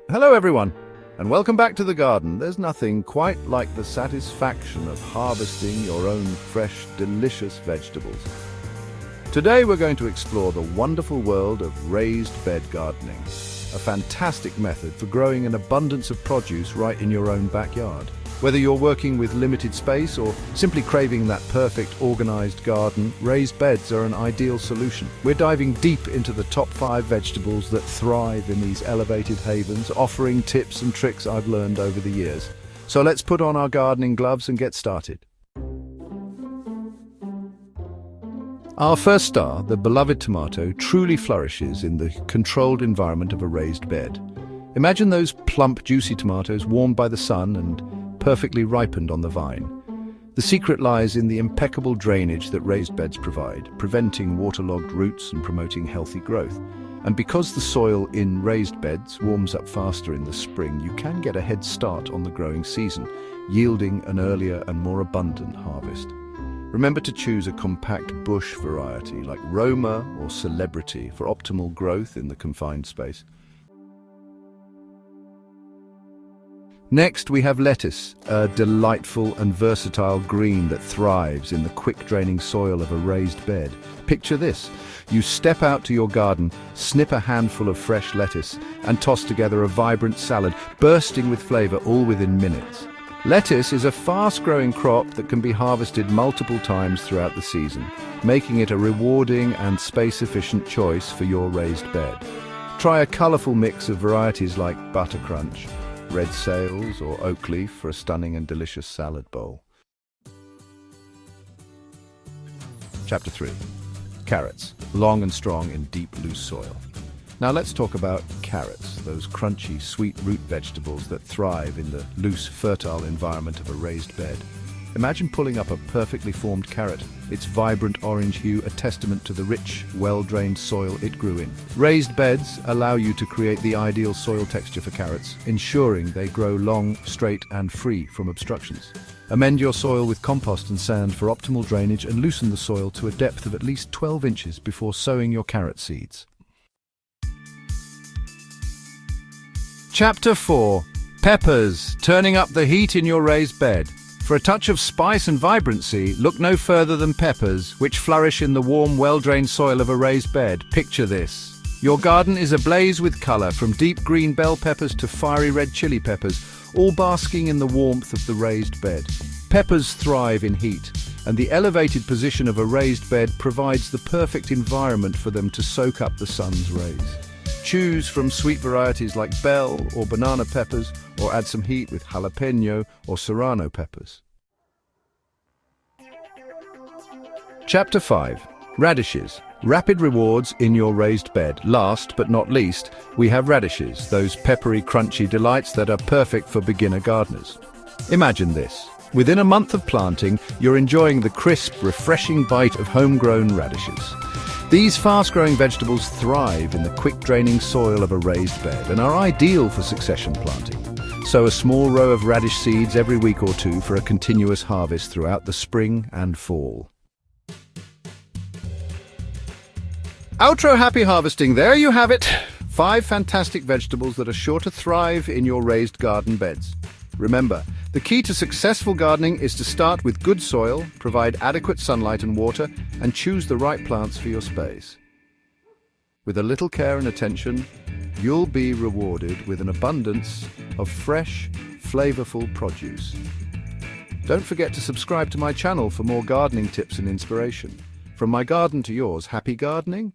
Hello everyone, and welcome back to the garden. There's nothing quite like the satisfaction of harvesting your own fresh, delicious vegetables. Today we're going to explore the wonderful world of raised bed gardening, a fantastic method for growing an abundance of produce right in your own backyard. Whether you're working with limited space or simply craving that perfect organized garden, raised beds are an ideal solution. We're diving deep into the top 5 vegetables that thrive in these elevated havens, offering tips and tricks I've learned over the years. So let's put on our gardening gloves and get started. Our first star, the beloved tomato, truly flourishes in the controlled environment of a raised bed. Imagine those plump, juicy tomatoes warmed by the sun and perfectly ripened on the vine. The secret lies in the impeccable drainage that raised beds provide, preventing waterlogged roots and promoting healthy growth. And because the soil in raised beds warms up faster in the spring, you can get a head start on the growing season, yielding an earlier and more abundant harvest. Remember to choose a compact bush variety like Roma or Celebrity for optimal growth in the confined space. Next, we have lettuce, a delightful and versatile green that thrives in the quick-draining soil of a raised bed. Picture this. You step out to your garden, snip a handful of fresh lettuce, and toss together a vibrant salad, bursting with flavor all within minutes. Lettuce is a fast-growing crop that can be harvested multiple times throughout the season, making it a rewarding and space-efficient choice for your raised bed. Try a colorful mix of varieties like Buttercrunch, red sails or oak leaf for a stunning and delicious salad bowl. Chapter 3. Carrots, long and strong in deep, loose soil. Now let's talk about carrots, those crunchy, sweet root vegetables that thrive in the loose, fertile environment of a raised bed. Imagine pulling up a perfectly formed carrot, its vibrant orange hue a testament to the rich, well-drained soil it grew in. Raised beds allow you to create the ideal soil texture for carrots, ensuring they grow long, straight, and free from obstructions. Amend your soil with compost and sand for optimal drainage and loosen the soil to a depth of at least 12 inches before sowing your carrot seeds. Chapter 4. Peppers, turning up the heat in your raised bed. For a touch of spice and vibrancy, look no further than peppers, which flourish in the warm, well-drained soil of a raised bed. Picture this. Your garden is ablaze with color, from deep green bell peppers to fiery red chili peppers, all basking in the warmth of the raised bed. Peppers thrive in heat, and the elevated position of a raised bed provides the perfect environment for them to soak up the sun's rays. Choose from sweet varieties like bell or banana peppers, or add some heat with jalapeno or serrano peppers. Chapter 5. Radishes, rapid rewards in your raised bed. Last but not least, we have radishes, those peppery, crunchy delights that are perfect for beginner gardeners. Imagine this. Within a month of planting, you're enjoying the crisp, refreshing bite of homegrown radishes. These fast-growing vegetables thrive in the quick-draining soil of a raised bed and are ideal for succession planting. Sow a small row of radish seeds every week or two for a continuous harvest throughout the spring and fall. Outro happy harvesting, there you have it! 5 fantastic vegetables that are sure to thrive in your raised garden beds. Remember, the key to successful gardening is to start with good soil, provide adequate sunlight and water, and choose the right plants for your space. With a little care and attention, you'll be rewarded with an abundance of fresh, flavorful produce. Don't forget to subscribe to my channel for more gardening tips and inspiration. From my garden to yours, happy gardening?